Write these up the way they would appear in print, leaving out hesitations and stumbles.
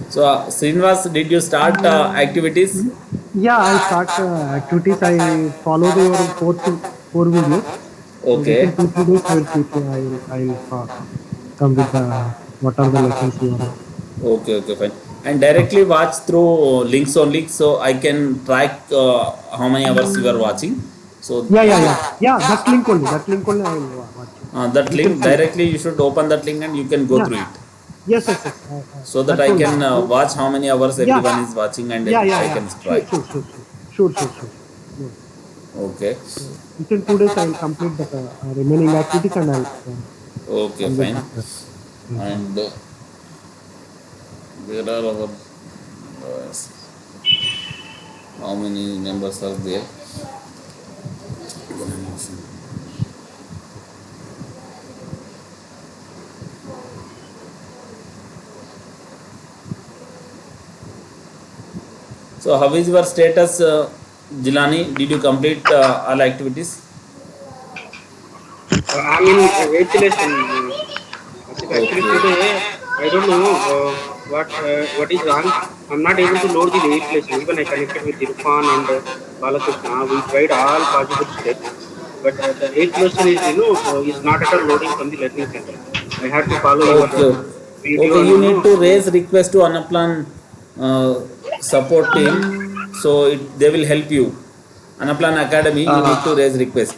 So, Srinivas, did you start activities? Yeah, I start activities. I follow your four videos. So Okay, within 2 3 days, I will keep. I'll come with the what are the lessons you are. okay, fine. And directly watch through links only, so I can track how many hours you are watching. So, Yeah. That link only. I will watch it. that You can link see. directly, you should open that link and you can go Yeah. through it, Yes. so that That's I only. can watch how many hours Yeah. everyone is watching and I Yeah. can Sure. strike. Sure. No. Okay, So within 2 days, I will complete the remaining activities and I'll okay, come with fine. that. And there are our how many members are there? So, how is your status, Jilani? Did you complete all activities? I'm in eighth lesson. Asif, actually Okay. today I don't know what is wrong. I'm not able to load the eighth lesson. Even I connected with Irfan and Balakrishna. We tried all possible steps, but the eighth lesson is is not at all loading from the learning center. I had to follow your Okay. video Okay. and You need to raise request to Anaplan support team, so they will help you. Anaplan Academy, you Uh, need to raise request.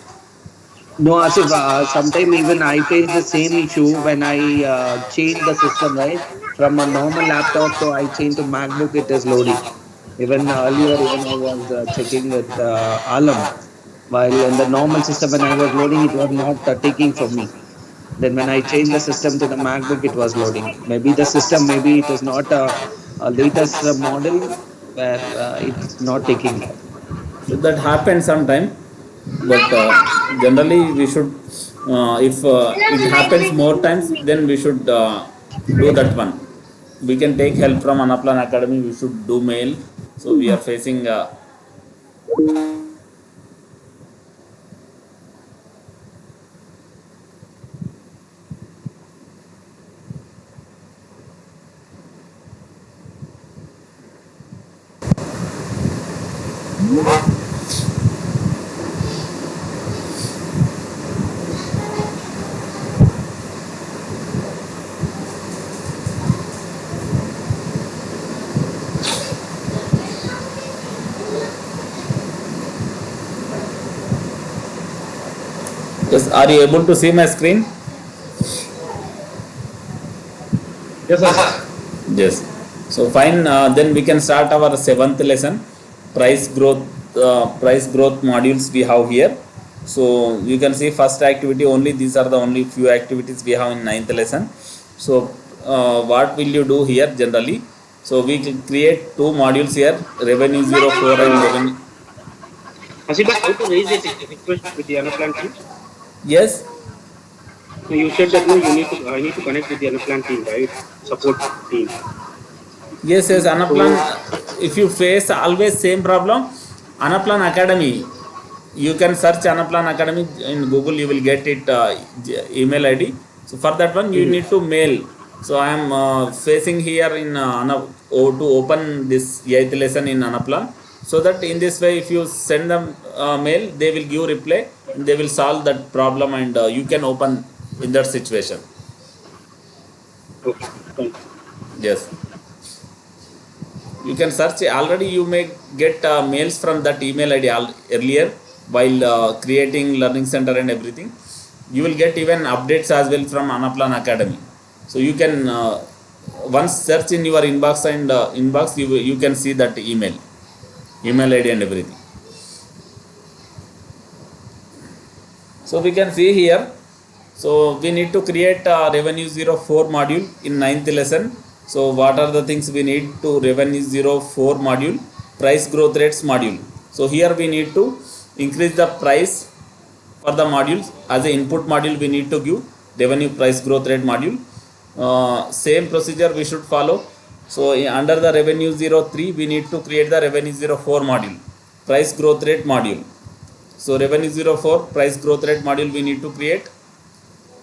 no, Asif, sometime even I face the same issue when I change the system, right? From a normal laptop to I change to MacBook, it is loading. Even earlier, even I was checking with Alam. While in the normal system, when I was loading, it was not taking from me. Then when I changed the system to the MacBook, it was loading. Maybe the system, maybe it is not a latest model where it's not taking. So that happens sometime, but generally we should, if it happens more times, then we should do that one. We can take help from Anaplan Academy. We should do mail. So we are facing. Yes, are you able to see my screen? yes, sir. Yes. So fine. Then we can start our seventh lesson. Price growth. Price growth modules we have here. So you can see first activity only. These are the only few activities we have in ninth lesson. So what will you do here generally? So we can create two modules here. Revenue 04 and revenue. Asif, how to raise a request with the Anaplan team? Yes. No, you said that no, you need to. I need to connect with the Anaplan team, right? Support team. Yes, Anaplan. So If you face always same problem, Anaplan Academy, you can search Anaplan Academy in Google. You will get it email ID. So for that one, you mhm. need to mail. So I am facing here in to open this eighth lesson in Anaplan. So that in this way, if you send them mail, they will give reply and they will solve that problem and you can open in that situation. Okay, fine. Yes. You can search already. You may get mails from that email id earlier while creating learning center and everything. You will get even updates as well from Anaplan Academy. So you can once search in your inbox and inbox, you can see that email id and everything. So we can see here. So we need to create a revenue 04 module in ninth lesson. So what are the things we need to revenue 04 module? Price growth rates module. So here we need to increase the price for the modules. As an input module we need to give revenue price growth rate module. Same procedure we should follow. So under the revenue 03 we need to create the revenue 04 module, price growth rate module. So revenue 04 price growth rate module we need to create.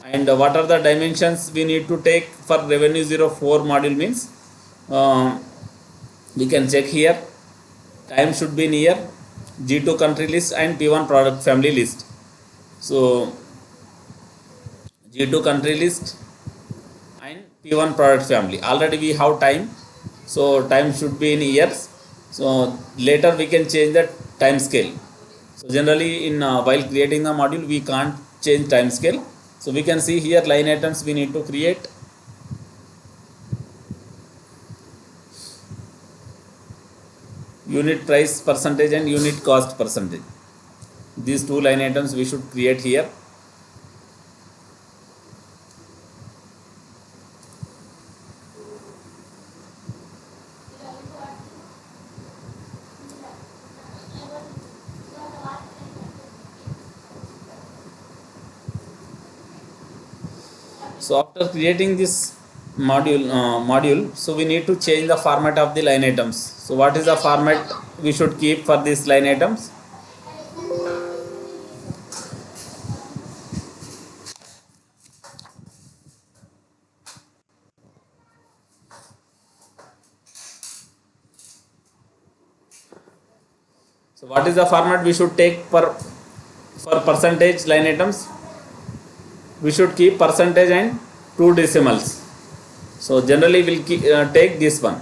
And what are the dimensions we need to take for revenue 04 module means Um, we can check here, time should be in year, G2 country list and P1 product family list. So G2 country list and P1 product family, already we have time, so time should be in years. So later we can change the time scale. So generally in while creating the module we can't change time scale. So we can see here line items we need to create. Unit price percentage and unit cost percentage, these two line items we should create here. So after creating this module, so we need to change the format of the line items. So what is the format we should keep for these line items? So what is the format we should take for percentage line items? We should keep percentage and two decimals. So generally we'll take this one.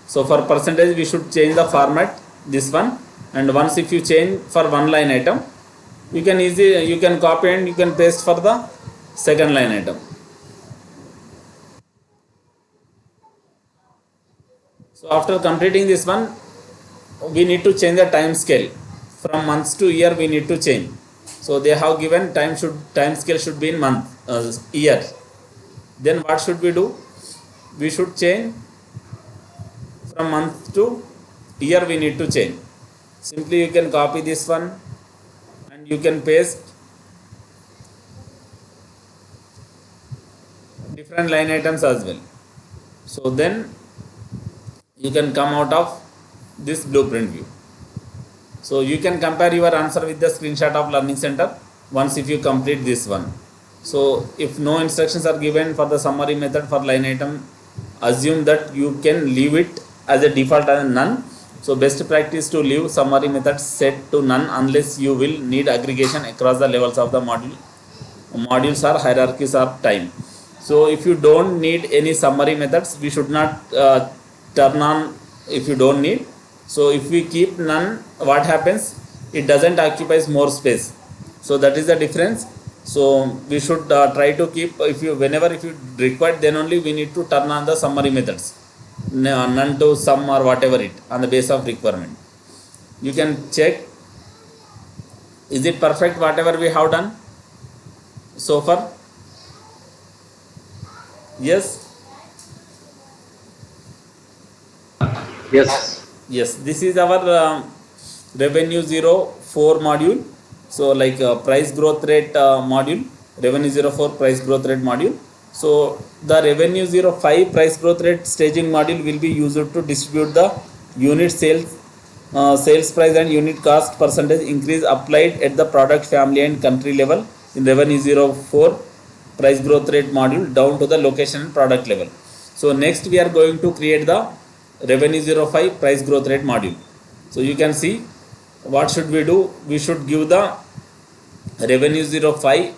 So for percentage we should change the format this one, and once if you change for one line item, you can copy and you can paste for the second line item. So after completing this one, we need to change the time scale from months to year. We need to change. So they have given time scale should be in month, year. Then what should we do? We should change from month to year. We need to change. Simply you can copy this one and you can paste different line items as well. So then you can come out of this blueprint view. So you can compare your answer with the screenshot of learning center once if you complete this one. So if no instructions are given for the summary method for line item, assume that you can leave it as a default as none. So best practice to leave summary method set to none unless you will need aggregation across the levels of the modules or hierarchies of time. So if you don't need any summary methods, we should not turn on if you don't need. So if we keep none, what happens? It doesn't occupies more space. So that is the difference. So we should try to keep, if you require, then only we need to turn on the summary methods, none to some or whatever it on the base of requirement. You can check, is it perfect whatever we have done so far? Yes. Yes. Yes, this is our revenue 04 module. So like price growth rate module, revenue 04 price growth rate module. So the revenue 05 price growth rate staging module will be used to distribute the unit sales price and unit cost percentage increase applied at the product family and country level in revenue 04 price growth rate module down to the location and product level. So next we are going to create the revenue 05 price growth rate module. So you can see what should we do. We should give the revenue 05.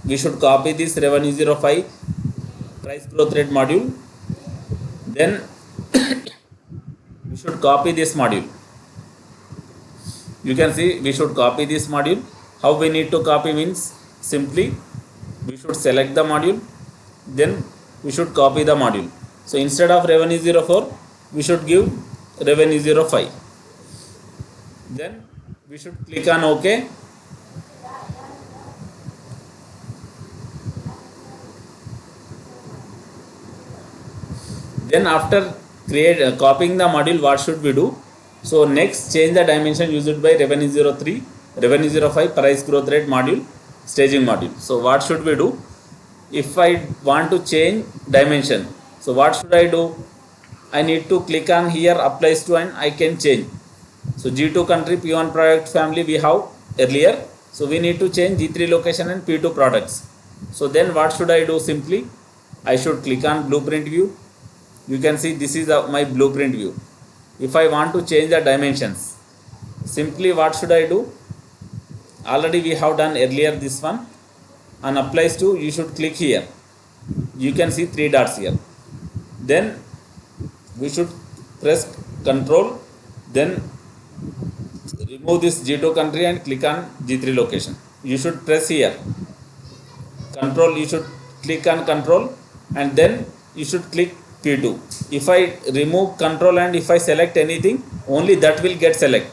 We should copy this revenue 05 price growth rate module. Then we should copy this module. You can see we should copy this module. How we need to copy means simply we should select the module, then we should copy the module. So instead of revenue 04, we should give revenue 05. Then we should click on OK. Then after copying the module, what should we do? So next change the dimension used by revenue 03, revenue 05 price growth rate module, staging module. So what should we do? If I want to change dimension, so what should I do? I need to click on here applies to and I can change. So G2 country P1 product family we have earlier. So we need to change G3 location and P2 products. So then what should I do? Simply I should click on blueprint view. You can see this is my blueprint view. If I want to change the dimensions, simply what should I do? Already we have done earlier this one. On applies to, you should click here. You can see three dots here. Then we should press control, then remove this G2 country and click on G3 location. You should press here control, you should click on control, and then you should click P2. If I remove control and if I select anything, only that will get select.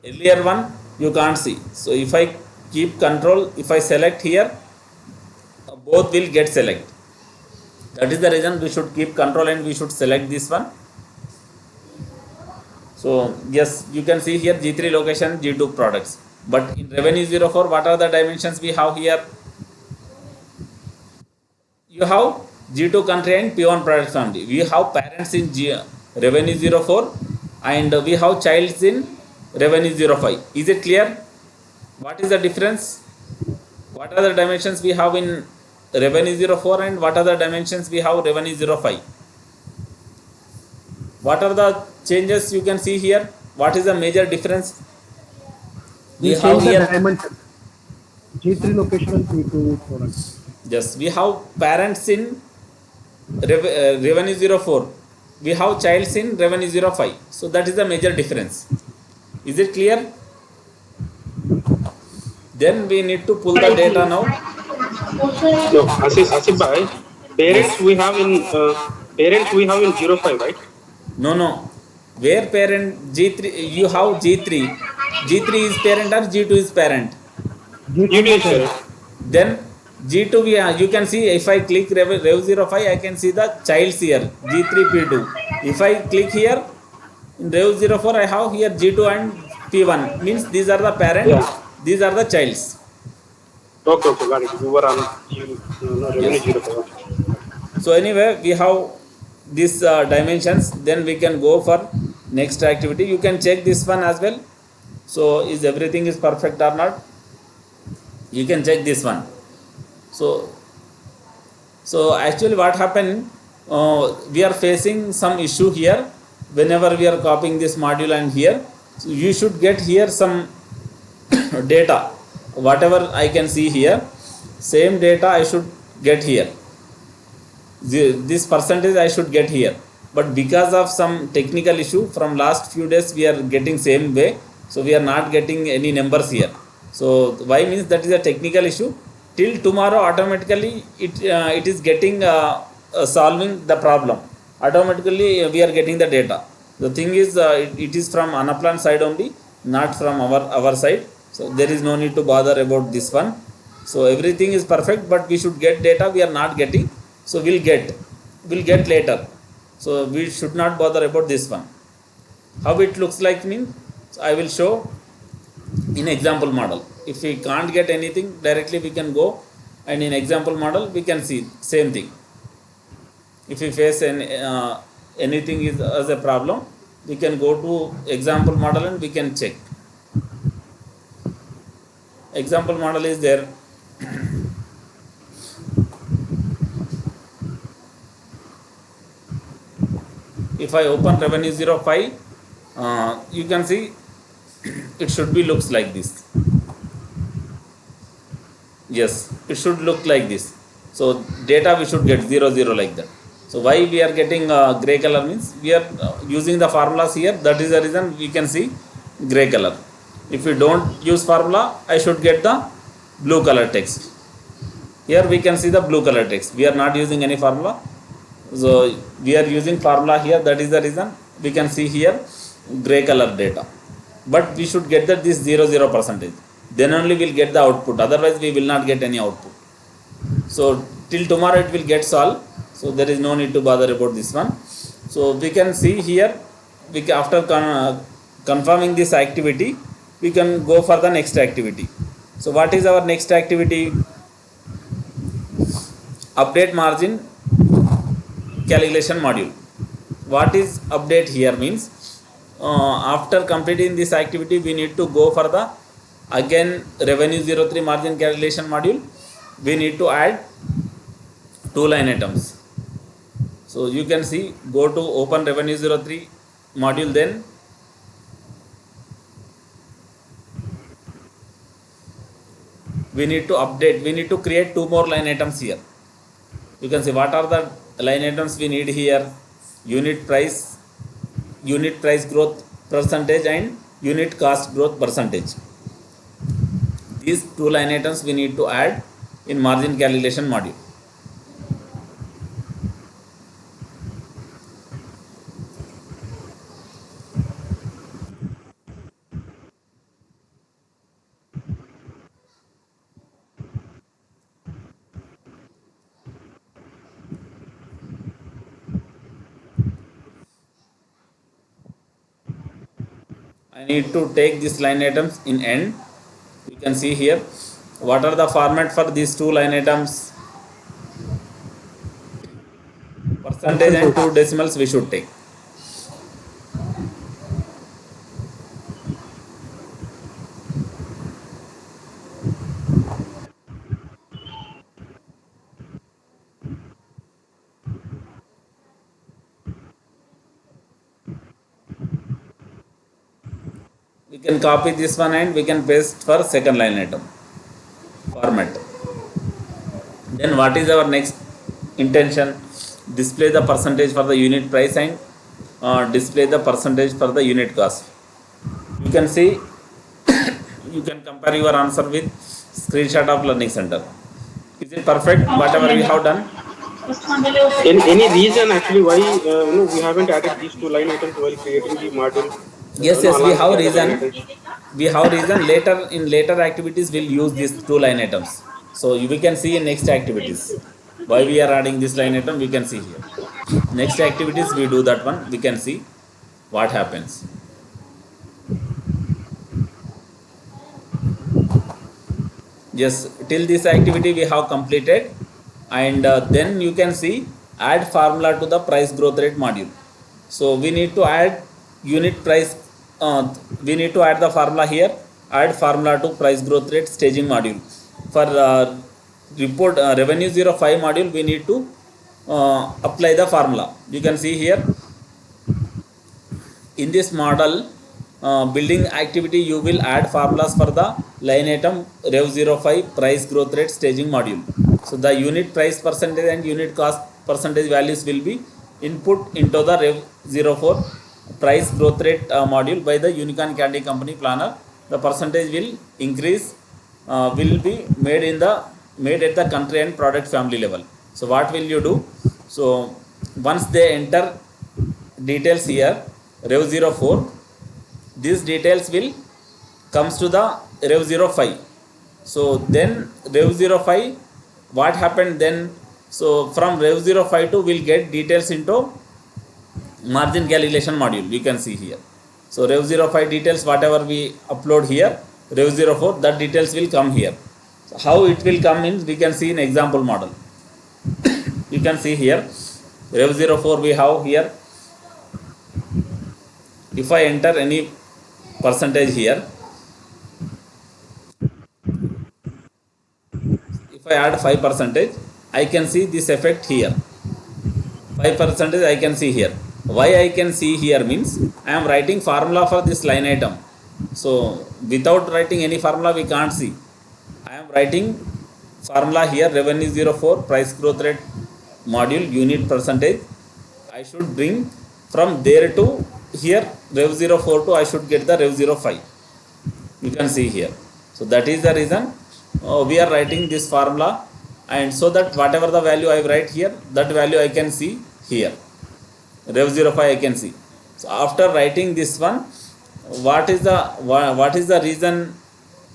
Earlier one you can't see. So if I keep control, if I select here, both will get select. That is the reason we should keep control and we should select this one. So yes, you can see here G3 location, G2 products. But in revenue 04, what are the dimensions we have here? You have G2 country and P1 products only. We have parents in revenue 04 and we have childs in revenue 05. Is it clear? What is the difference? What are the dimensions we have in revenue 04 and what are the dimensions we have revenue 05? What are the changes you can see here? What is the major difference? We We have change the here, dimension. G3 location and P2 product. yes, we have parents in revenue 04. We have childs in revenue 05. So that is the major difference. Is it clear? Then we need to pull the data now. No, Asif bhai, Yes. parents we have in 05, right? No, no. Where parent G3, you have G3. G3 is parent or G2 is parent? G2 G2 is is parent. parent. Then G2, you can see if I click Rev 05, I can see the childs here G3 P2. If I click here in Rev 04, I have here G2 and P1, means these are the parent, Yeah. these are the childs. Okay, okay, got it. You were on revenue Yes. 05. Okay. So anyway, we have these dimensions. Then we can go for next activity. You can check this one as well. So is everything is perfect or not? You can check this one. So actually what happened, we are facing some issue here whenever we are copying this module and here. So you should get here some data, whatever I can see here, same data I should get here. This percentage I should get here, but because of some technical issue from last few days we are getting same way, so we are not getting any numbers here. So why means that is a technical issue. Till tomorrow automatically it is getting solving the problem. Automatically we are getting the data. The thing is it is from Anaplan side only, not from our side. So there is no need to bother about this one. So everything is perfect, but we should get data, we are not getting. So we'll get later. So we should not bother about this one. How it looks like means I will show in example model. If we can't get anything directly, we can go and in example model we can see same thing. If we face anything is as a problem, we can go to example model and we can check. Example model is there. If I open revenue 05, you can see it should be looks like this. Yes, it should look like this. So data we should get 00 like that. So why we are getting gray color means we are using the formulas here. That is the reason we can see gray color. If we don't use formula, I should get the blue color text. Here we can see the blue color text. We are not using any formula. So we are using formula here. That is the reason we can see here gray color data. But we should get that this 00 percentage. Then only we'll get the output. Otherwise we will not get any output. So till tomorrow it will get solved. So there is no need to bother about this one. So we can see here, after confirming this activity, we can go for the next activity. So what is our next activity? Update margin calculation module. What is update here means after completing this activity we need to go for the again revenue 03 margin calculation module. We need to add two line items. So So you can see, go to open revenue 03 module, then we need to update, we need to create two more line items here. You can see what are the line items we need here: unit price, unit price growth percentage, and unit cost growth percentage. These two line items we need to add in margin calculation module. I need to take these line items in end. You can see here what are the format for these two line items: percentage and two decimals we should take. We can copy this one and we can paste for second line item format. Then what is our next intention? Display the percentage for the unit price and display the percentage for the unit cost. You can see, you can compare your answer with screenshot of learning center. Is it perfect whatever we have done? Any reason actually why we haven't added these two line items while creating the module, Yes, yes, we along with have the other line reason. items? We have reason. Later, in later activities we'll use these two line items. So we can see in next activities why we are adding this line item. We can see here next activities we do that one, we can see what happens. Yes, till this activity we have completed, and then you can see add formula to the price growth rate module. So we need to add unit price, we need to add the formula here. Add formula to price growth rate staging module. For report revenue 05 module, we need to apply the formula. You can see here in this model building activity, you will add formulas for the line item rev 05 price growth rate staging module. So the unit price percentage and unit cost percentage values will be input into the rev 04 price growth rate module by the Unicorn Candy Company planner. The percentage will increase, will be made in the made at the country and product family level. So what will you do? So once they enter details here, rev 04, these details will comes to the rev 05. So then rev 05, what happened then? So from rev 05 to will get details into margin calculation module. You can see here. So rev 05 details whatever we upload here, rev 04, that details will come here. So how it will come in, we can see in example model. You can see here rev 04 we have here. If I enter any percentage here, if I add 5 percentage, I can see this effect here. 5 percentage I can see here. Why I can see here means I am writing formula for this line item. So without writing any formula we can't see. I am writing formula here, revenue 04 price growth rate module unit percentage. I should bring from there to here rev 04 to I should get the rev 05. You can see here. So that is the reason we are writing this formula, and so that whatever the value I write here, that value I can see here, rev 05 I can see. So after writing this one, what is the reason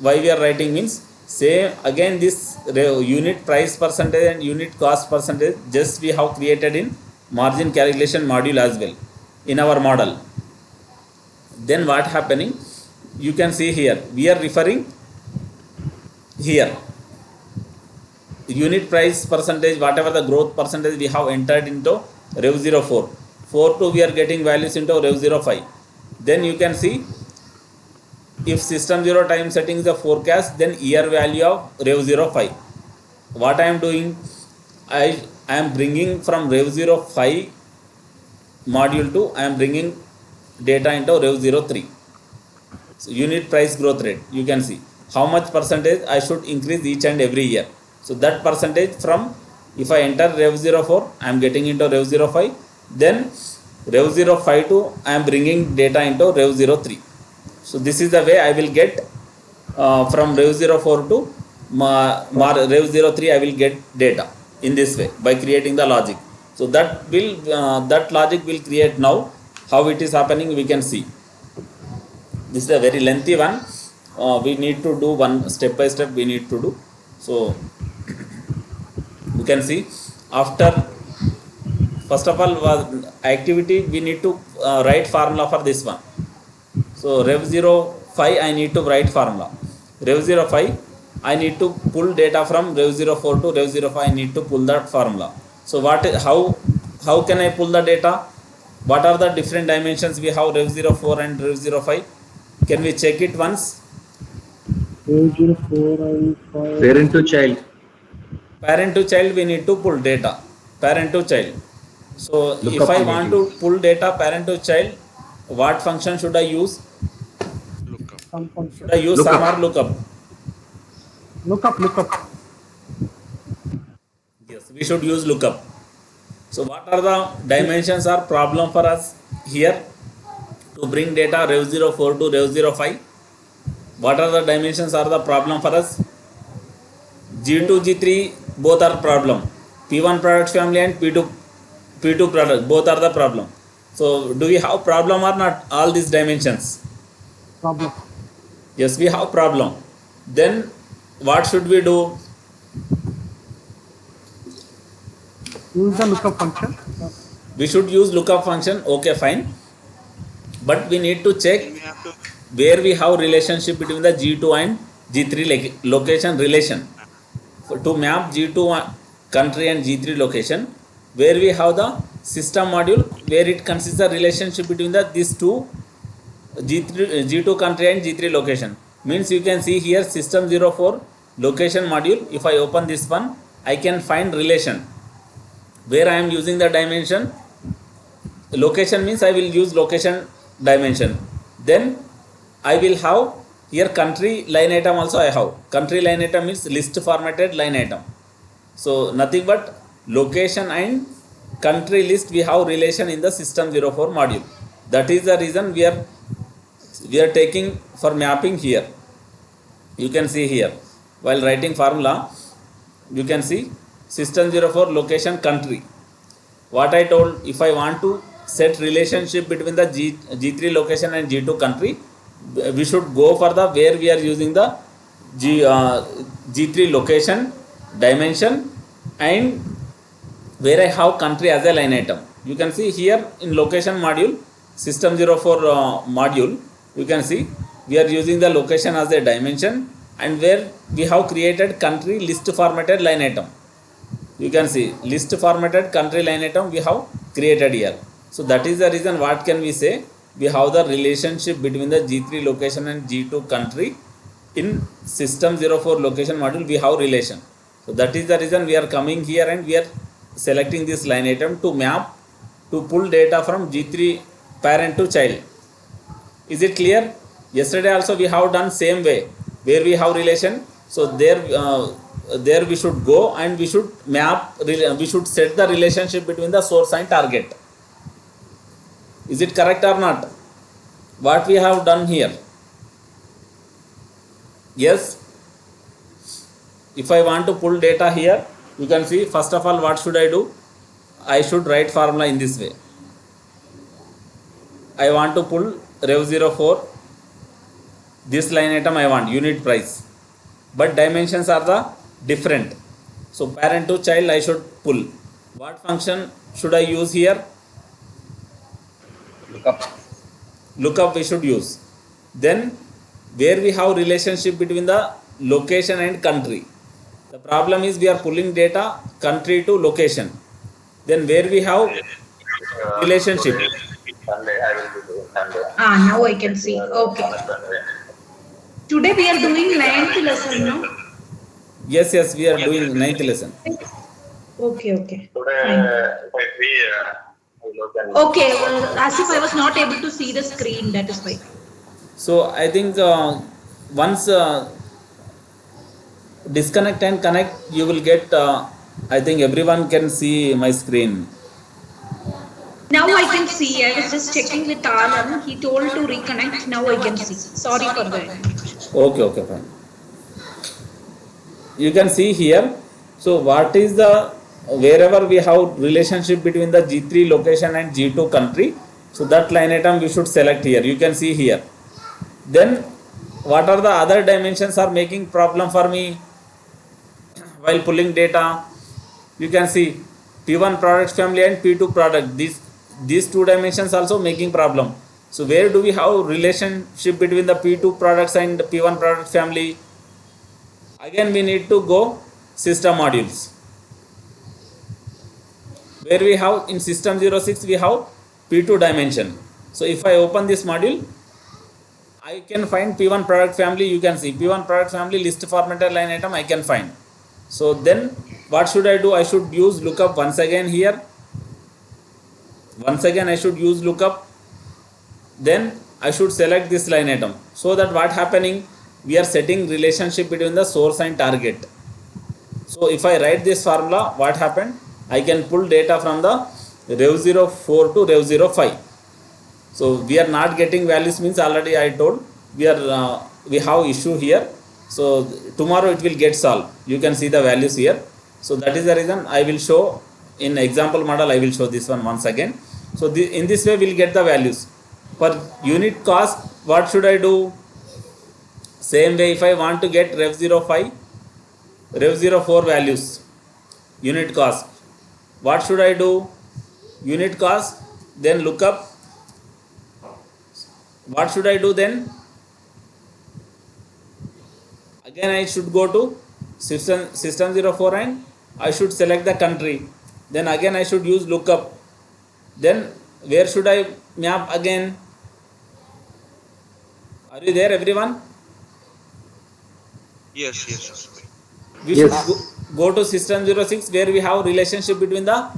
why we are writing means, same again this unit price percentage and unit cost percentage just we have created in margin calculation module as well in our model. Then what happening, you can see here we are referring here unit price percentage, whatever the growth percentage we have entered into rev 04, 4 to we are getting values into rev 05. Then you can see if system 0 time setting is the forecast, then year value of rev 05. What I am doing, I am bringing from Rev05 module to I am bringing data into Rev03. So unit price growth rate, you can see how much percentage I should increase each and every year. So that percentage from, if I enter Rev04, I am getting into Rev05, then Rev05 to I am bringing data into Rev03. So this is the way I will get from Rev04 to Rev03, I will get data in this way by creating the logic. So that logic will create now. How it is happening, we can see. This is a very lengthy one. We need to do one step by step, we need to do. So you can see, after first of all was activity, we need to write formula for this one. So Rev05 I need to write formula. Rev05 I need to pull data from Rev04 to Rev05, I need to pull that formula. So how can I pull the data? What are the different dimensions we have Rev04 and Rev05? Can we check it once? 804 and 5. Parent to child. Parent to child, we need to pull data. Parent to child. So if Lookup I we need want to to use. pull data parent to child, what function should I use? Some Should function. I use sum Lookup. or lookup? Lookup. Yes, we should use lookup. So what are the dimensions or problem for us here to bring data Rev04 to Rev05? What are the dimensions are the problem for us? G2, G3 both are problem. P1 product family and P2 product both are the problem. So do we have problem or not all these dimensions? Problem. Yes, we have problem. Then what should we do? Use the lookup function. We should use lookup function. Okay, fine. But we need to check where we have relationship between the G2 and G3 location relation. To map G2 country and G3 location, where we have the system module where it consists the relationship between these two G2 country and G3 location. Means you can see here system 04 location module. If I open this one, I can find relation where I am using the dimension. Location means I will use location dimension. Then I will have here country line item also I have. Country line item means list formatted line item. So nothing but location and country list we have relation in the system 04 module. That is the reason we are taking for mapping here. You can see here while writing formula, you can see system 04 location country. What I told, if I want to set relationship between the G3 location and G2 country, we should go for the where we are using the G3 location dimension and where I have country as a line item. You can see here in location module, system 04 module, you can see we are using the location as a dimension and where we have created country list formatted line item. You can see list formatted country line item we have created here. So that is the reason what can we say, we have the relationship between the G3 location and G2 country in system 04 location module we have relation. So that is the reason we are coming here and we are selecting this line item to map, to pull data from G3 parent to child. Is it clear? Yesterday also we have done same way where we have relation. So there we should go and we should map, we should set the relationship between the source and target. Is it correct or not? What we have done here? Yes. If I want to pull data here, you can see first of all what should I do? I should write formula in this way. I want to pull Rev04, this line item I want unit price, but dimensions are the different. So parent to child I should pull. What function should I use here? Lookup. Lookup we should use. Then where we have relationship between the location and country. The problem is we are pulling data country to location. Then where we have relationship. Now I can see. Okay. Today we are doing ninth lesson, no? Yes, we are doing ninth lesson. Okay, okay. Fine. Okay, as if I was not able to see the screen, that is why. So I think once disconnect and connect, you will get. I think everyone can see my screen. Now I can see. I was just checking with Alan. He told to reconnect. Now I can see. Sorry for the interruption. Okay, okay, fine. You can see here. So what is the wherever we have relationship between the G3 location and G2 country, so that line item we should select here. You can see here. Then what are the other dimensions are making problem for me while pulling data? You can see P1 product family and P2 product. These two dimensions also making problem. So where do we have relationship between the P2 products and P1 product family? Again we need to go system modules. Where we have in system 06 we have P2 dimension. So if I open this module, I can find P1 product family. You can see P1 product family list formatted line item I can find. So then what should I do? I should use lookup once again here. Once again I should use lookup. Then I should select this line item. So that what happening? We are setting relationship between the source and target. So if I write this formula, what happened? I can pull data from the rev04 to rev05. So we are not getting values means already I told we have issue here. So tomorrow it will get solved. You can see the values here. So that is the reason I will show in example model. I will show this one once again. So in this way we will get the values per unit cost. What should I do? Same way, if I want to get rev05, rev04 values, unit cost, what should I do? Unit cost, then look up. What should I do then? Again I should go to system 04 and I should select the country. Then again I should use lookup. Then where should I map again? Are you there, everyone? Yes, yes. We should go to system 06 where we have relationship between the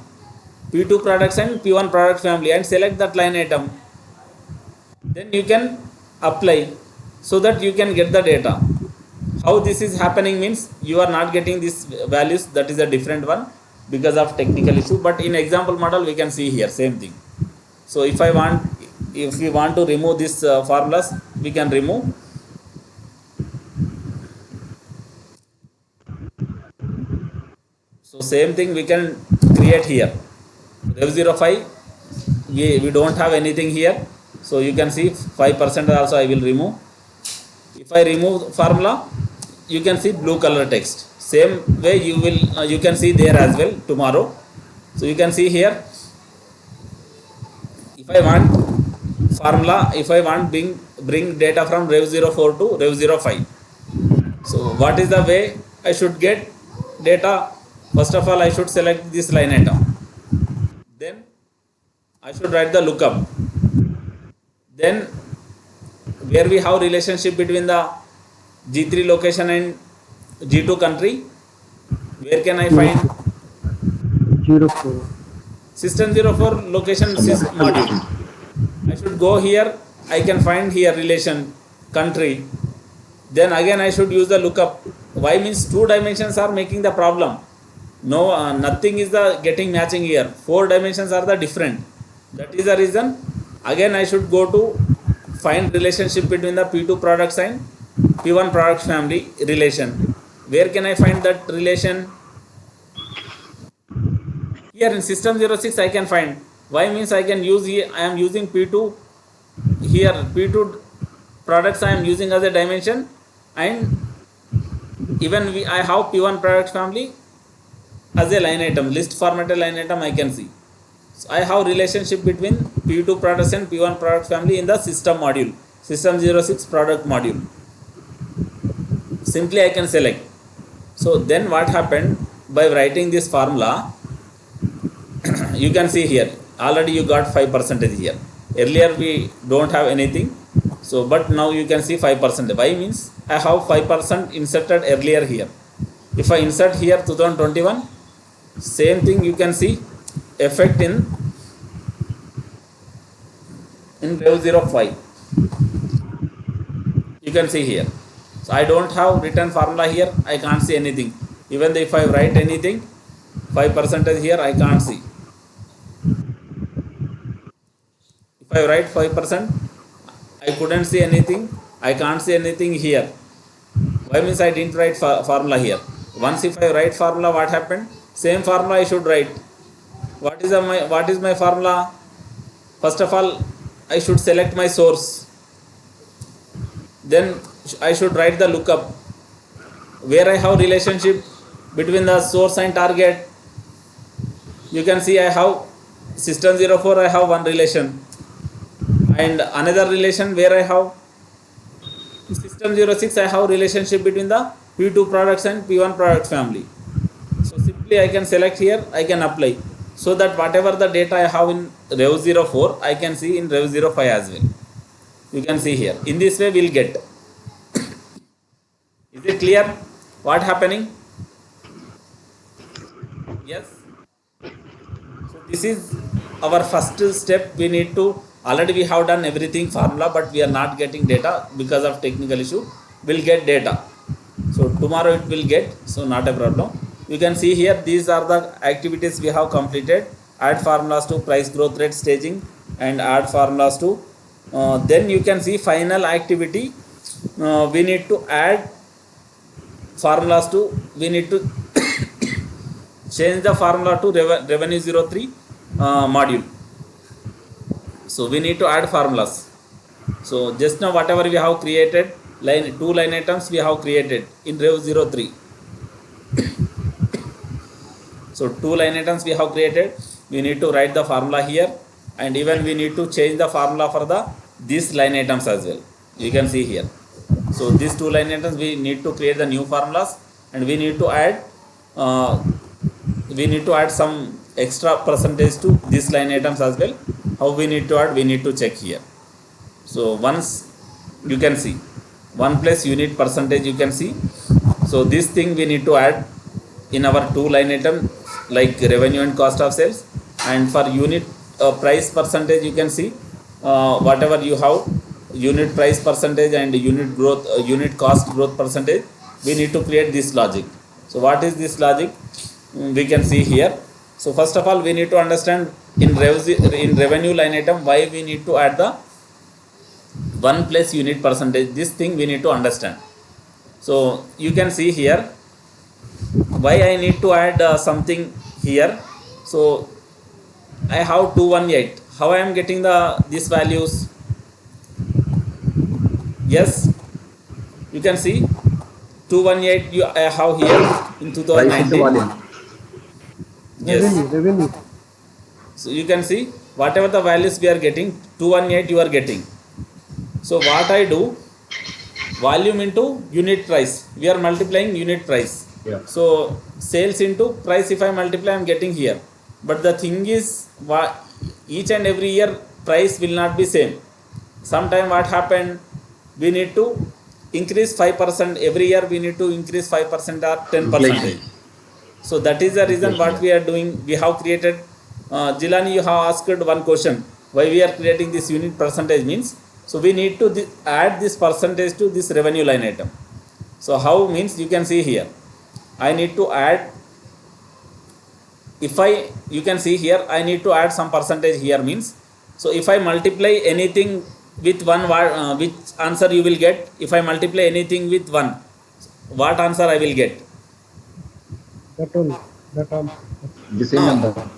P2 products and P1 product family and select that line item. Then you can apply so that you can get the data. How this is happening means you are not getting these values, that is a different one because of technical issue, but in example model we can see here same thing. So if we want to remove these formulas, we can remove. So same thing we can create here. Rev05 we don't have anything here, so you can see 5% also I will remove. If I remove formula, you can see blue color text. Same way you can see there as well tomorrow. So you can see here, if I want formula, if I want bring data from rev04 to rev05. So what is the way I should get data? First of all I should select this line item. Then I should write the lookup. Then where we have relationship between the G3 location and G2 country, where can I find? 04. System 04 location module. I should go here. I can find here relation country. Then again I should use the lookup. Why means two dimensions are making the problem. No, nothing is the getting matching here. Four dimensions are the different. That is the reason. Again I should go to find relationship between the P2 products and P1 product family relation. Where can I find that relation? Here in system 06 I can find. Why means I can use here, I am using P2 here, P2 products I am using as a dimension, and even I have P1 product family as a line item, list formatted line item I can see. So I have relationship between P2 products and P1 product family in the system module, system 06 product module. Simply I can select. So then what happened, by writing this formula, you can see here already you got 5% here. Earlier we don't have anything, so but now you can see 5%. Why means I have 5% inserted earlier here. If I insert here 2021, Same thing you can see effect in Rev 05. You can see here. So I don't have written formula here, I can't see anything. Even if I write anything 5% here, I can't see. If I write 5%, I couldn't see anything, I can't see anything here. Why? Means I didn't write formula here. Once if I write formula, what happened? Same formula I should write. What is my formula? First of all, I should select my source. Then I should write the lookup where I have relationship between the source and target. You can see I have system 04, I have one relation, and another relation where I have system 06, I have relationship between the P2 products and P1 product family. So simply I can select here, I can apply, so that whatever the data I have in Rev 04, I can see in Rev 05 as well. You can see here. In this way we'll get. Is it clear what happening? Yes. So this is our first step. We need to, already we have done everything formula, but we are not getting data because of technical issue. We'll get data. So tomorrow it will get, so not a problem. You can see here, these are the activities we have completed. Add formulas to price growth rate staging and add formulas to, then you can see final activity. We need to add formulas to, we need to change the formula to revenue 03 module. So we need to add formulas. So just now whatever we have created, two line items we have created in Rev 03. So two line items we have created, we need to write the formula here, and even we need to change the formula for the these line items as well. You can see here. So these two line items we need to create the new formulas, and we need to add some extra percentage to these line items as well. How we need to add, we need to check here. So once you can see 1 plus unit percentage, you can see. So this thing we need to add in our two line item, like revenue and cost of sales. And for unit price percentage, you can see whatever you have unit price percentage and unit growth unit cost growth percentage, we need to create this logic. So what is this logic? We can see here. So first of all, we need to understand in revenue line item why we need to add the 1 plus unit percentage. This thing we need to understand. So you can see here why I need to add something here. So I have 218. How I am getting the these values? Yes, you can see 218 I have here in Price into 2019. volume. Yes. Revenue. So you can see whatever the values we are getting, 218 you are getting. So what I do, volume into unit price, we are multiplying unit price. Yeah. So sales into price, if I multiply, I am getting here. But the thing is, each and every year price will not be same. Sometime what happened, we need to increase 5% every year, we need to increase 5% or 10 Inflation. percentage. So that is the reason Inflation, what we are doing. We have created, Jilani, you have asked one question, why we are creating this unit percentage means. So we need to add this percentage to this revenue line item. So how means, you can see here, I need to add, if I, you can see here, I need to add some percentage here means. So if I multiply anything with one, which answer you will get? If I multiply anything with 1, what answer I will get? That only. That all. the same No, number.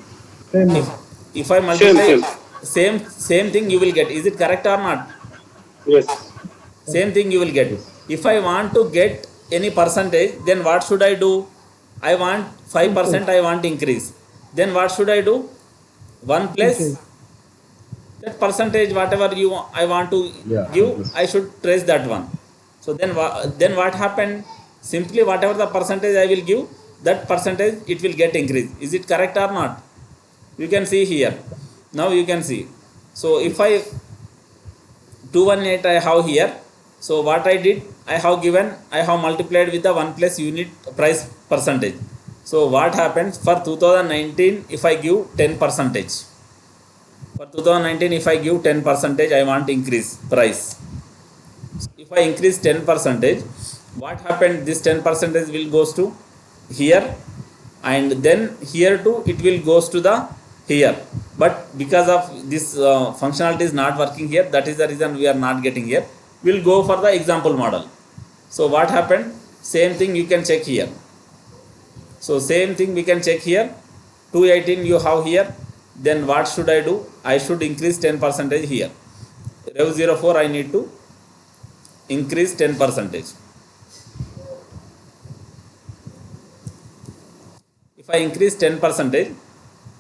Same if number. if I Same, multiply same. same thing you will get. Is it correct or not? Yes. Same thing you will get. Yes. If I want to get any percentage, then what should I do? I want 5%, Increase. I want increase. Then what should I do? 1 plus Increase. that percentage, whatever I want to Yeah. give, Yes. I should trace that one. So then what happened? Simply whatever the percentage I will give, that percentage it will get increased. Is it correct or not? You can see here. Now you can see. So if I 218 I have here. So what I did, I have multiplied with the 1 plus unit price percentage. So what happens for 2019 if I give 10 percentage? For 2019 if I give 10 percentage, I want increase price. If I increase 10 percentage, what happened? This 10 percentage will goes to here, and then here too it will goes to the here. But because of this functionality is not working here, that is the reason we are not getting here. We'll go for the example model. So what happened? Same thing you can check here. So same thing we can check here. 218 you have here. Then what should I do? I should increase 10 percentage here. Rev 04 I need to increase 10 percentage. If I increase 10 percentage,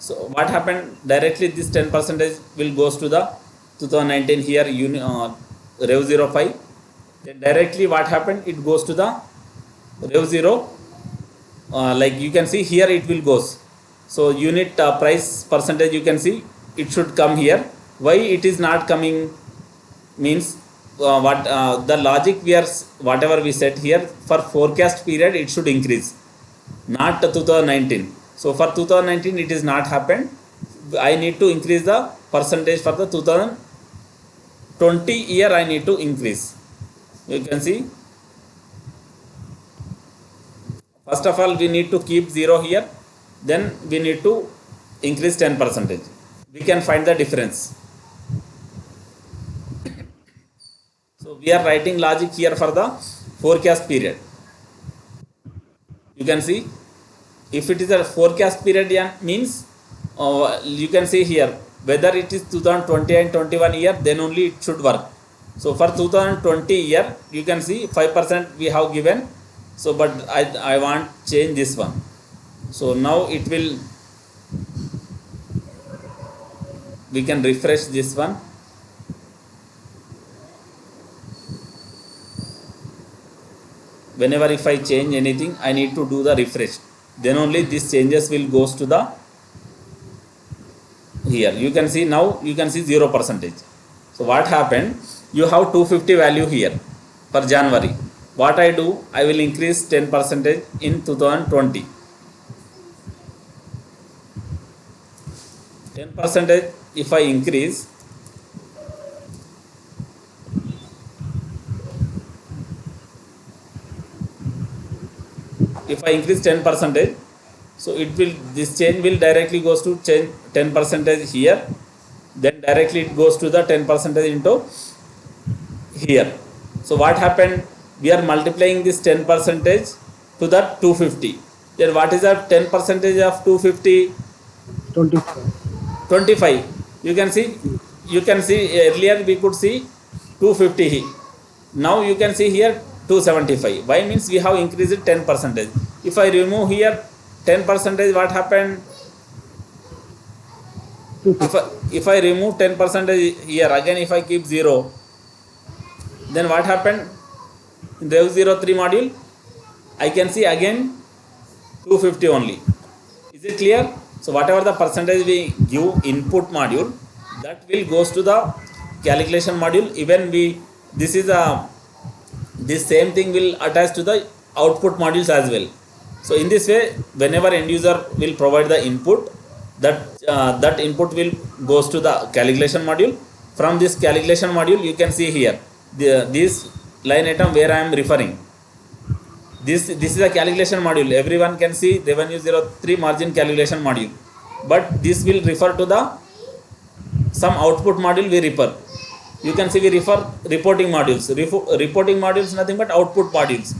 so what happened? Directly this 10 percentage will goes to the 2019 here rev 05. Then directly what happened? It goes to the rev 0, like you can see here it will goes. So unit price percentage, you can see it should come here. Why it is not coming? Means what the logic we are, whatever we set here, for forecast period it should increase, not 2019. So for 2019 it is not happened. I need to increase the percentage for the 2020 year. I need to increase. You can see, first of all we need to keep 0 here, then we need to increase 10 percentage. We can find the difference. So we are writing logic here for the forecast period. You can see, if it is a forecast period, yeah, means you can see here whether it is 2020 and 21 year, then only it should work. So for 2020 year, you can see 5% we have given. So but I want change this one. So now it will, we can refresh this one. Whenever if I change anything, I need to do the refresh, then only these changes will goes to the here. You can see now, you can see 0 percentage. So what happened? You have 250 value here for January. What I do? I will increase 10 percentage in 2020. 10 percentage if I increase, if I increase 10 percentage, so it will, this change will directly goes to change 10 percentage here, then directly it goes to the 10 percentage into here. So what happened? We are multiplying this 10 percentage to the 250. Then what is the 10 percentage of 250? 25. 25. You can see, you can see earlier we could see 250. Now you can see here 275. Why? Means we have increased it 10 percentage. If I remove here 10 percentage, what happened? if I, 250. if I remove 10 percentage here, again if I keep 0, then what happened? In Rev 03 module, I can see again 250 only. Is it clear? So whatever the percentage we give input module, that will goes to the calculation module. Even we, this is a, this same thing will attach to the output modules as well. So in this way, whenever end user will provide the input, that input will goes to the calculation module. From this calculation module, you can see here this line item where I am referring. This is a calculation module. Everyone can see revenue 03 margin calculation module, but this will refer to the some output module we refer. You can see we refer reporting modules. Reporting modules nothing but output modules,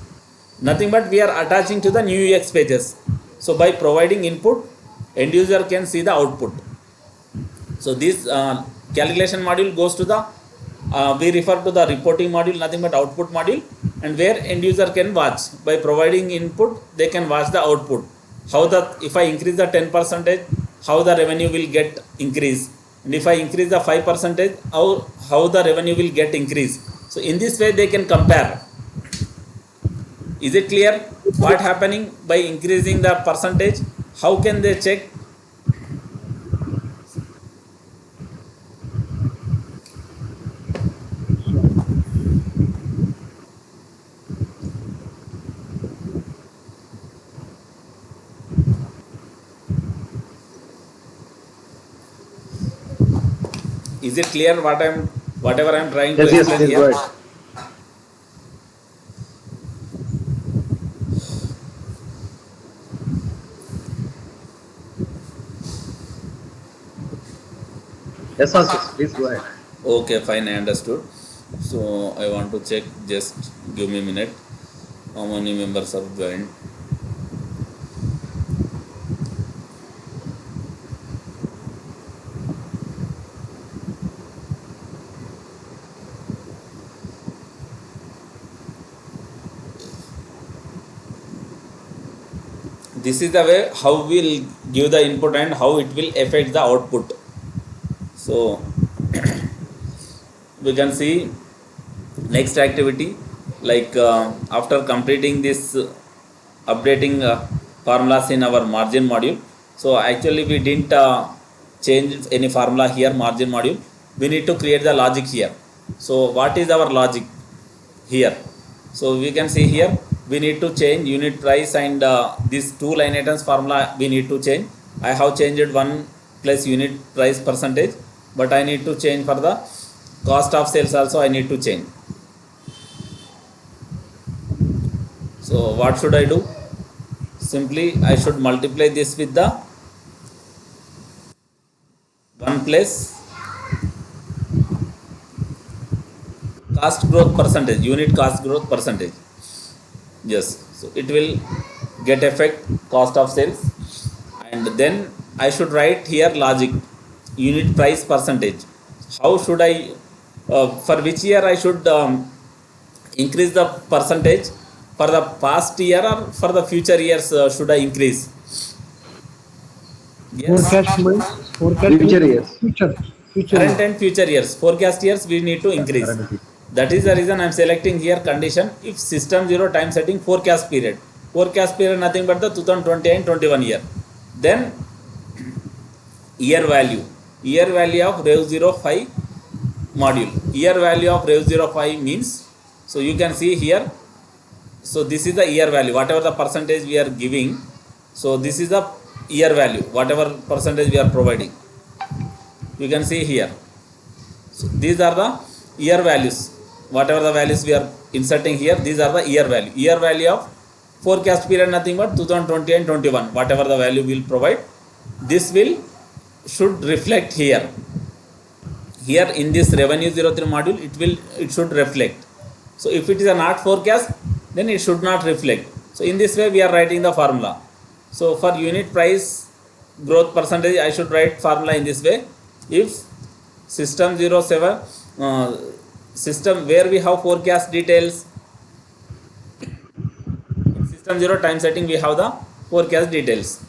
nothing but we are attaching to the new UX pages. So by providing input, end user can see the output. So this calculation module goes to the we refer to the reporting module, nothing but output module, and where end user can watch. By providing input, they can watch the output. How the, if I increase the 10 percentage, how the revenue will get increase, and if I increase the 5 percentage, how the revenue will get increase. So in this way they can compare. Is it clear what happening by increasing the percentage? How can they check? Sure. Is it clear whatever I'm trying to Yes, yes, explain please here? go ahead. Yes, Ashish, please go ahead. Okay, fine, I understood. So I want to check, just give me a minute. How many members have joined? This is the way how we'll give the input and how it will affect the output. So we can see next activity, like after completing this updating formulas in our margin module. So actually we didn't change any formula here, margin module. We need to create the logic here. So what is our logic here? So we can see here, we need to change unit price and these two line items formula we need to change. I have changed one plus unit price percentage, but I need to change for the cost of sales also, I need to change. So what should I do? Simply I should multiply this with the 1 plus cost growth percentage, unit cost growth percentage. Yes, so it will get effect cost of sales, and then I should write here logic unit price percentage. How should I for which year I should increase the percentage? For the past year or for the future years should I increase? Yes, Forecast Future means years. future current year. and future years, forecast years we need to Yeah, increase. current future. That is the reason I am selecting here condition if system 0 time setting forecast period. Forecast period nothing but the 2020 and 21 year. Then year value of rev 05 module. Year value of rev 05 means, so you can see here, so this is the year value whatever the percentage we are giving. So this is the year value whatever percentage we are providing, you can see here. So these are the year values. Whatever the values we are inserting here, these are the year value. Year value of forecast period nothing but 2020 and 21. Whatever the value will provide, this will should reflect here. Here in this revenue 03 module, it should reflect. So if it is a not forecast, then it should not reflect. So in this way we are writing the formula. So for unit price growth percentage, I should write formula in this way. If system 07 system where we have forecast details, in system 0 time setting we have the forecast details.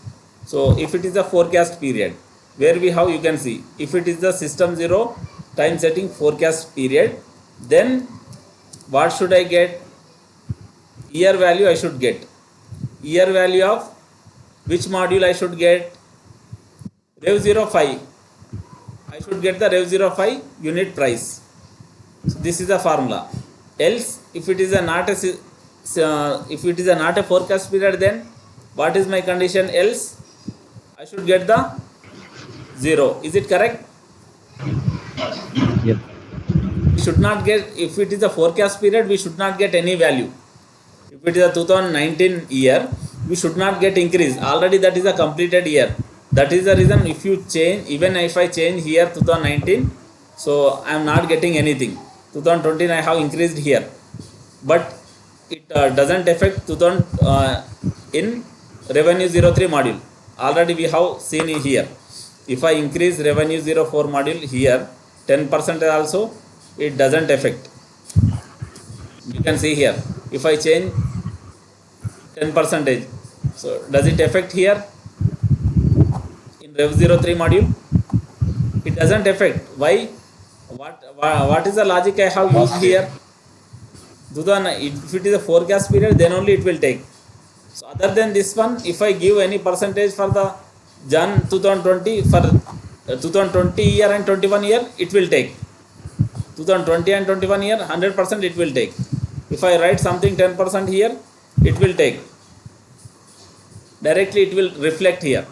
So if it is a forecast period where we have, you can see, if it is the system 0 time setting forecast period, then what should I get? Year value I should get. Year value of which module I should get? Rev 05. I should get the rev 05 unit price. So this is the formula. Else if it is a not a if it is a not a forecast period, then what is my condition? Else I should get the 0. Is it correct? Yes. We should not get, if it is a forecast period, we should not get any value. If it is a 2019 year, we should not get increase. Already that is a completed year. That is the reason if you change, even if I change here 2019, so I am not getting anything. 2020 I have increased here, but it doesn't affect 2000 in revenue 03 module. Already we have seen here. If I increase revenue 04 module here 10% also, it doesn't affect. You can see here, if I change 10 percentage, so does it affect here in rev 03 module? It doesn't affect. Why? What is the logic I have used Last year. here? If it is a forecast period, then only it will take. So other than this one, if I give any percentage for the Jan 2020 for 2020 year and 21 year, it will take. 2020 and 21 year 100% it will take. If I write something 10% here, it will take. Directly it will reflect here.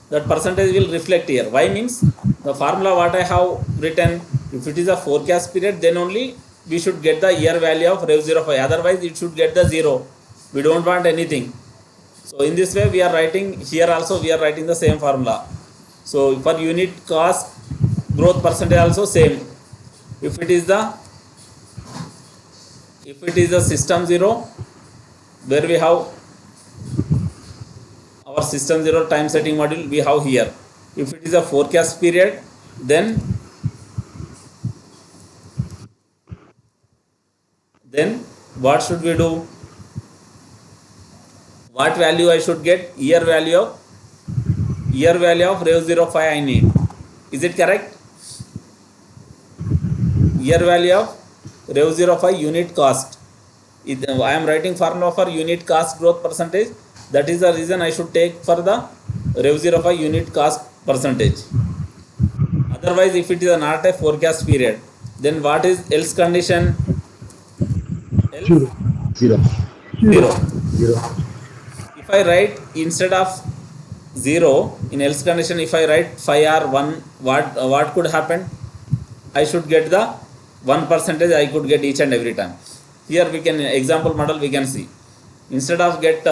That percentage will reflect here. Why means the formula what I have written, if it is a forecast period, then only we should get the year value of rev 05, otherwise it should get the 0. We don't want anything. So in this way we are writing here also, we are writing the same formula. So for unit cost growth percentage also same. if it is the if it is the system 0, where we have our system 0 time setting module we have here. If it is a forecast period, then what should we do? What value I should get? Year value of rev 05 I need. Is it correct? Year value of rev 05 unit cost. I am writing formula for unit cost growth percentage. That is the reason I should take for the rev 05 unit cost percentage. Otherwise, if it is not a forecast period, then what is else condition? Else Zero. Zero. 0. Zero. Zero. If I write instead of 0 in else condition, if I write 5 or 1, what could happen? I should get the 1 percentage, I could get each and every time. Here we can example model we can see. Instead of get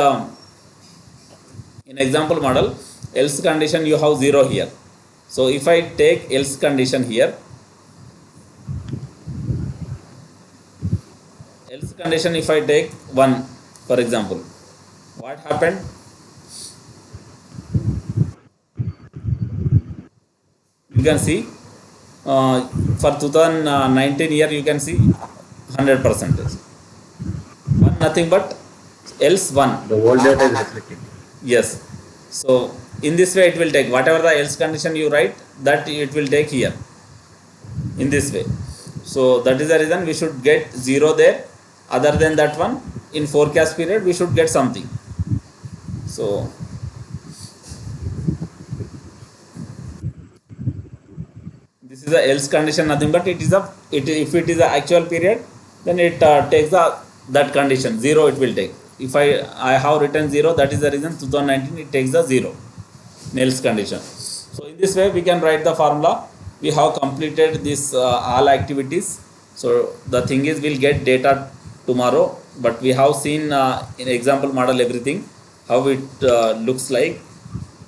in example model else condition you have 0 here. So if I take else condition here, else condition if I take 1 for example, what happened? You can see for 2019 year you can see 100 percentage, 1 nothing but else 1. The old data is reflecting. Yes. So in this way it will take whatever the else condition you write, that it will take here in this way. So that is the reason we should get 0 there. Other than that one, in forecast period we should get something. So this is a else condition, nothing but it is a if it is a actual period, then it takes the that condition 0 it will take. If I have written 0, that is the reason 2019 it takes the 0 else condition. So in this way we can write the formula. We have completed this all activities. So the thing is we'll get data tomorrow, but we have seen in example model everything how it looks like.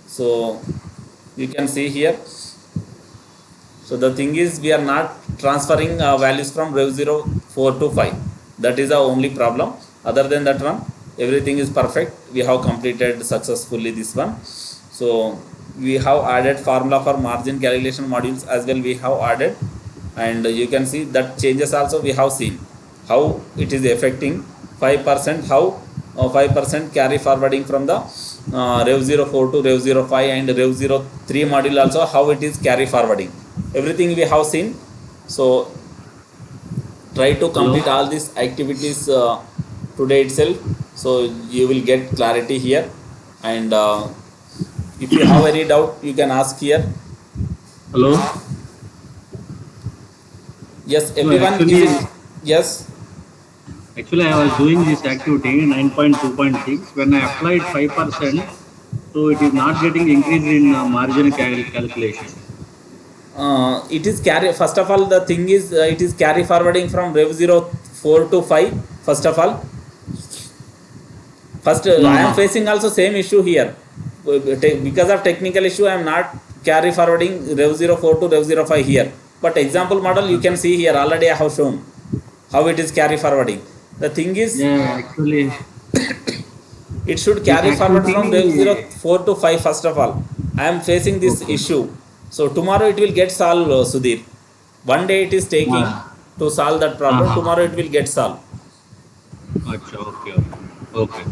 So you can see here. So the thing is we are not transferring values from rev 04 to 5. That is the only problem. Other than that one, everything is perfect. We have completed successfully this one. So we have added formula for margin calculation modules as well, we have added, and you can see that changes also we have seen how it is affecting 5%, how 5% carry forwarding from the rev 04 to rev 05 and rev 03 module also, how it is carry forwarding. Everything we have seen. So try to Hello. complete all these activities today itself, so you will get clarity here. And if you have any doubt you can ask here. Hello. Yes, So everyone, is it? actually, Yes. I was doing this activity 9.2.6. When I applied 5%, so it is not getting increase in margin calculation. It is carry, first of all the thing is it is carry forwarding from rev 04 to 5. First of all, first No, I am no. facing also same issue here. Because of technical issue I am not carry forwarding rev 04 to rev 05 here, but example model you can see here already I have shown how it is carry forwarding. The thing is Yeah, actually, it should this carry forward from rev activity. 04 to 5. First of all I am facing this Okay. issue. So tomorrow it will get solved, Sudhir. One day it is taking Ah, to solve that problem. Tomorrow uh-huh. it will get solved. Acha, okay, okay. Okay.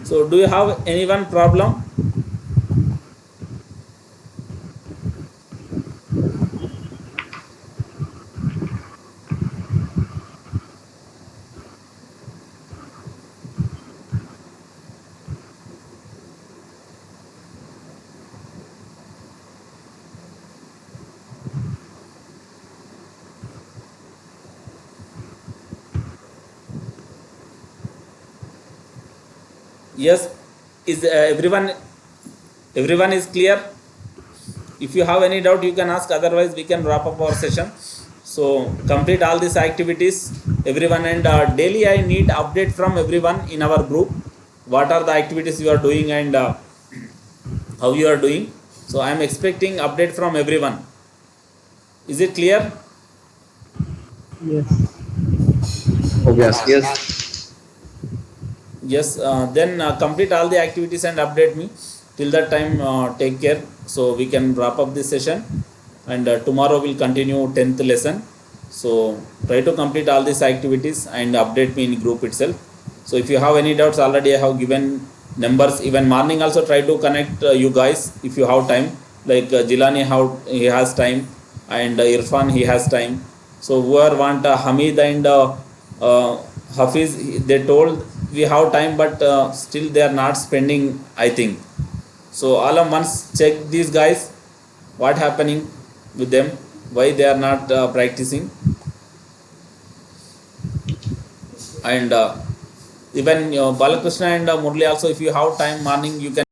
So do you have any one problem? Yes. Is everyone Everyone is clear? If you have any doubt, you can ask, otherwise we can wrap up our session. So complete all these activities, everyone, and daily I need update from everyone in our group, what are the activities you are doing, and how you are doing. So I am expecting update from everyone. Is it clear? Yes. Yes. Yes, then complete all the activities and update me. Till that time, take care. So we can wrap up this session, and tomorrow we'll continue 10th lesson. So try to complete all these activities and update me in group itself. So if you have any doubts, already I have given numbers. Even morning also try to connect you guys if you have time. Like Jilani, how he has time, and Irfan, he has time. So whoever want Hamid and uh, Hafiz, they told we have time, but still they are not spending, I think. So Alam, once check these guys, what happening with them, why they are not practicing, and even Balakrishna and Murli also, if you have time morning, you can